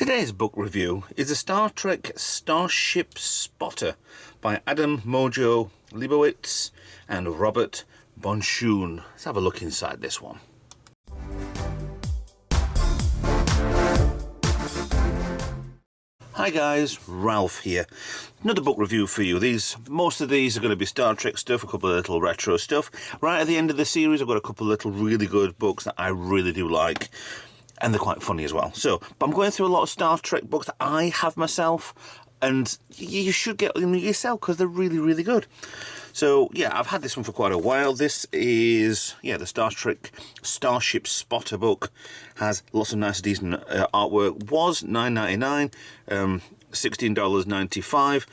Today's book review is the Star Trek Starship Spotter by Adam Mojo Leibowitz and Robert Bonchoon. Let's have a look inside this one. Hi guys, Ralph here. Another book review for you. Most of these are going to be Star Trek stuff, a couple of little retro stuff. Right at the end of the series, I've got a couple of little really good books that I really do like. And they're quite funny as well. But I'm going through a lot of Star Trek books that I have myself, and you should get them yourself because they're really, really good. So, yeah, I've had this one for quite a while. This is, the Star Trek Starship Spotter book. Has lots of nice, decent artwork. Was $9.99, $16.95.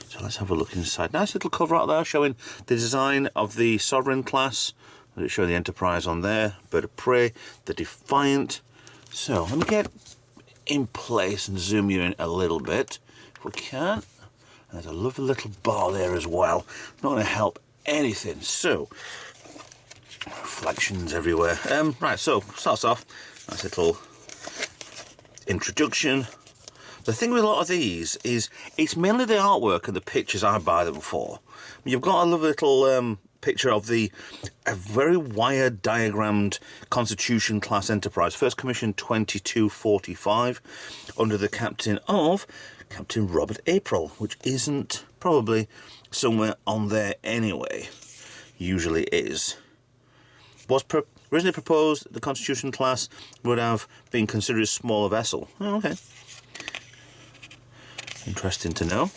So let's have a look inside. Nice little cover out there showing the design of the Sovereign class. Let's show the Enterprise on there, Bird of Prey, the Defiant. So let me get in place and zoom you in a little bit, if we can. And there's a lovely little bar there as well. Not going to help anything. So, reflections everywhere. Right, so starts off, nice little introduction. The thing with a lot of these is it's mainly the artwork and the pictures I buy them for. You've got a lovely little picture of a very wired diagrammed Constitution class Enterprise, first commission 2245, under the captain of Captain Robert April, which isn't probably somewhere on there anyway. Usually is. Was originally proposed the Constitution class would have been considered a smaller vessel. Oh, okay. Interesting to know.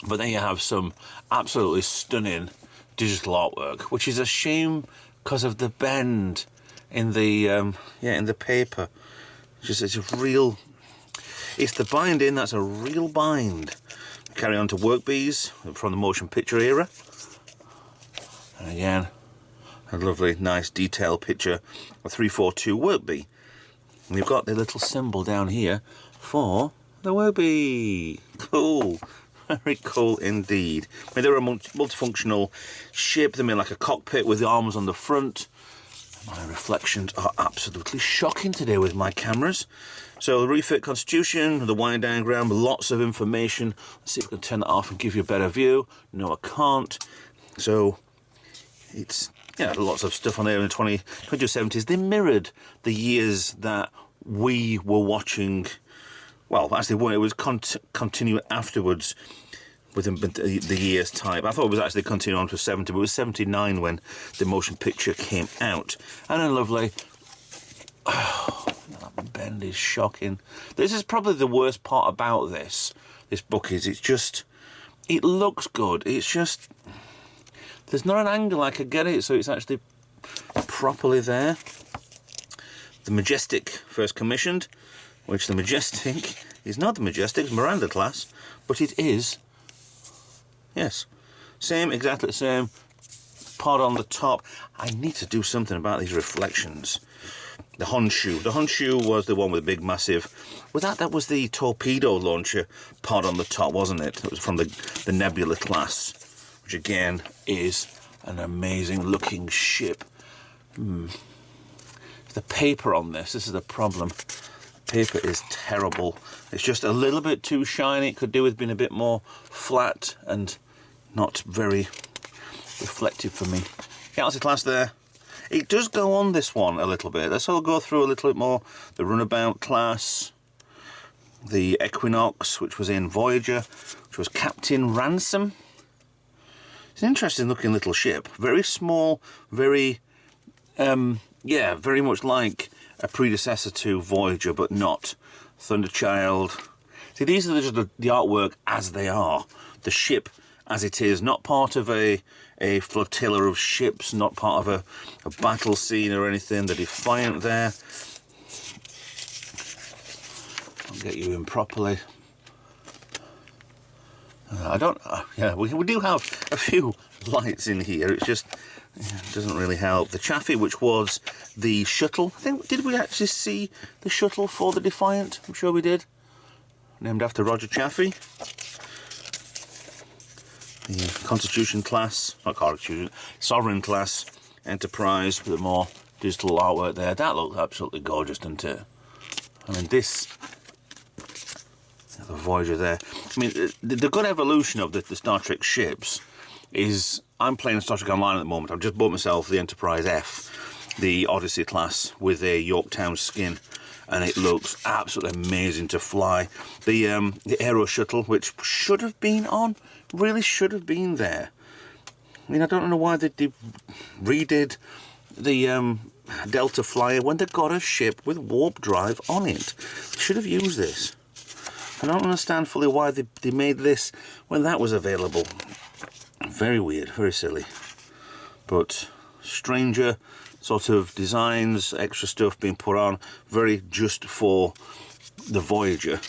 But then you have some absolutely stunning digital artwork, which is a shame because of the bend in the in the paper. It's the binding that's a real bind. Carry on to work bees from the motion picture era, and again a lovely nice detailed picture of 342 work bee, and you've got the little symbol down here for the work bee. Cool. Very cool indeed. I mean, they're a multifunctional ship. They're made like a cockpit with the arms on the front. My reflections are absolutely shocking today with my cameras. So the refit Constitution, the wire diagram, lots of information. Let's see if we can turn that off and give you a better view. No, I can't. So it's, lots of stuff on there in the 2070s. They mirrored the years that we were watching. Well, actually, it was continuing afterwards within the year's time. I thought it was actually continuing on to 70, but it was 79 when the motion picture came out. And then lovely. Oh, that bend is shocking. This is probably the worst part about this book is it looks good. It's just, there's not an angle I could get it, so it's actually properly there. The Majestic first commissioned, which the Majestic is not the Majestic, Miranda class, but it is, yes, exactly the same, part on the top. I need to do something about these reflections. The Honshu was the one with the big massive, that was the torpedo launcher part on the top, wasn't it? It was from the Nebula class, which again is an amazing looking ship. The paper on this is the problem. Paper is terrible. It's just a little bit too shiny. It could do with being a bit more flat and not very reflective for me. Galaxy class there. It does go on this one a little bit. Let's all go through a little bit more. The Runabout class, the Equinox, which was in Voyager, which was Captain Ransom. It's an interesting looking little ship. Very small, very much like a predecessor to Voyager, but not. Thunderchild. See, these are just the artwork as they are. The ship as it is, not part of a flotilla of ships, not part of a battle scene or anything. The Defiant there. I'll get you in properly. We do have a few lights in here. It's just, it doesn't really help. The Chaffee, which was the shuttle. I think, did we actually see the shuttle for the Defiant? I'm sure we did. Named after Roger Chaffee. The Constitution class, not Constitution, Sovereign class Enterprise with a more digital artwork there. That looks absolutely gorgeous, doesn't it? I mean, this, the Voyager there. I mean, the good evolution of the Star Trek ships is, I'm playing Star Trek Online at the moment. I've just bought myself the Enterprise F, the Odyssey class with a Yorktown skin, and it looks absolutely amazing to fly. The Aero Shuttle, which should have been on, really should have been there. I mean, I don't know why they redid the Delta Flyer when they got a ship with warp drive on it. They should have used this. I don't understand fully why they made this when that was available. Very weird, very silly. But stranger sort of designs, extra stuff being put on, very just for the Voyager.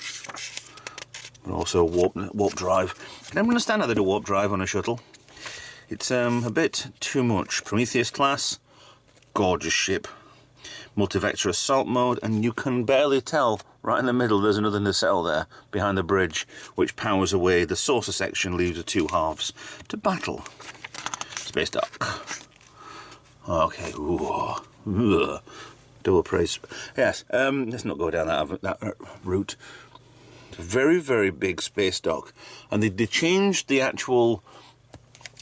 But also warp drive. I don't understand how they do warp drive on a shuttle. It's a bit too much. Prometheus class, gorgeous ship. Multi-vector assault mode, and you can barely tell right in the middle there's another nacelle there behind the bridge which powers away the saucer section, leaves the two halves to battle. Space dock. Okay, ooh. Double praise. Yes, let's not go down that route. It's a very, very big space dock, and they changed the actual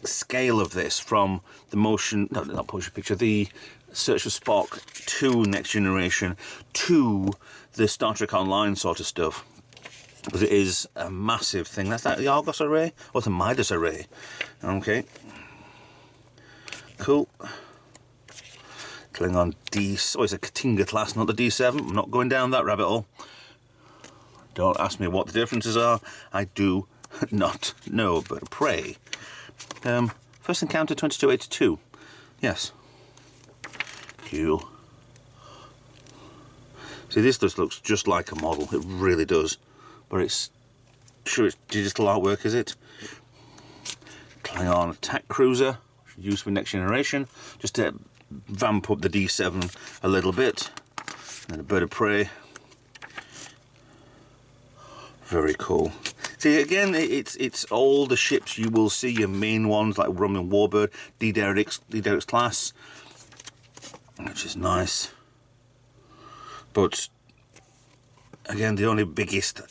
scale of this from the motion, no, not motion picture, the Search for Spock to Next Generation to the Star Trek Online sort of stuff, because it is a massive thing. That's the Argos array, or the Midas array. Okay, cool. Klingon it's a Katinga class, not the D7. I'm not going down that rabbit hole. Don't ask me what the differences are. I do not know, but pray. First encounter 2282. Yes. Cool. See, this just looks just like a model. It really does. But it's digital artwork, is it? Klingon attack cruiser, used for Next Generation, just to vamp up the D7 a little bit. And then a bird of prey. Very cool. See, again, it's all the ships you will see, your main ones like Romulan Warbird, D-Derek's class, which is nice. But again, the only biggest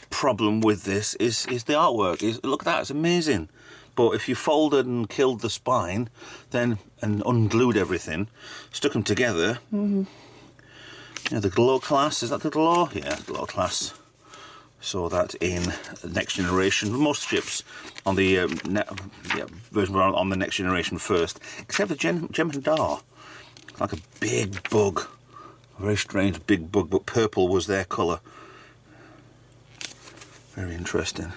problem with this is the artwork. Look at that, it's amazing. But if you folded and killed the spine, then and unglued everything, stuck them together. Yeah, the Glow class, is that the Glow? Yeah, Glow class. Saw that in Next Generation. Most ships on the version were on the Next Generation first, except the Jem'Hadar. Like a big bug, a very strange big bug, but purple was their colour. Very interesting.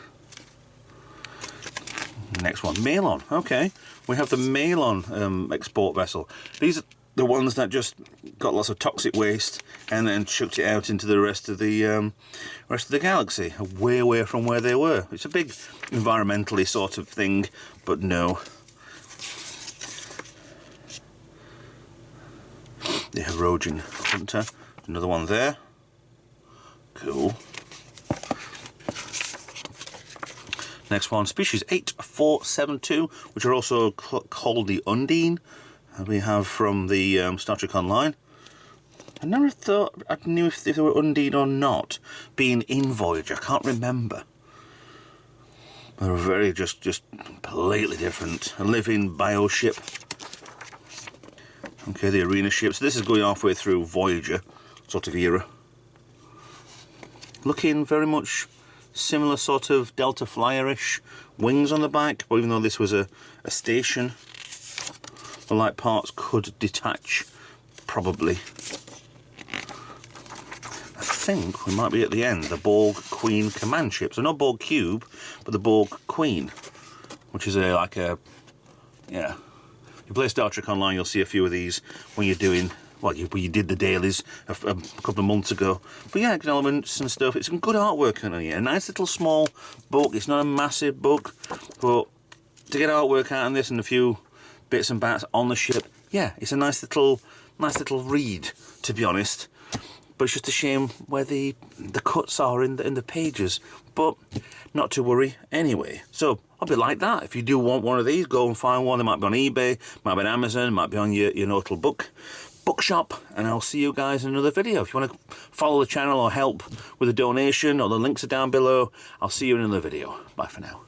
Next one, Malon. Okay, we have the Malon export vessel. These are the ones that just got lots of toxic waste and then chucked it out into the rest of the galaxy, way away from where they were. It's a big environmentally sort of thing, but no. The Herodian Hunter, another one there. Cool. Next one, species 8472, which are also called the Undine. We have from the Star Trek Online. I never thought I knew if they were Undine or not, being in Voyager. I can't remember. They're very just completely different. A living bioship. Okay, the arena ship. So this is going halfway through Voyager sort of era. Looking very much similar sort of Delta Flyer-ish wings on the back, but even though this was a station, the light parts could detach, probably. I think we might be at the end, the Borg Queen command ship. So not Borg Cube, but the Borg Queen, which is yeah. If you play Star Trek Online, you'll see a few of these when you're doing, well, you did the dailies a couple of months ago. But yeah, elements and stuff. It's some good artwork on it. A nice little small book. It's not a massive book, but to get artwork out on this and a few bits and bats on the ship, yeah, it's a nice little read, to be honest. But it's just a shame where the cuts are in the pages. But not to worry anyway. So I'll be like that. If you do want one of these, go and find one. They might be on eBay, might be on Amazon, might be on your little book bookshop, and I'll see you guys in another video. If you want to follow the channel or help with a donation, or the links are down below, I'll see you in another video. Bye for now.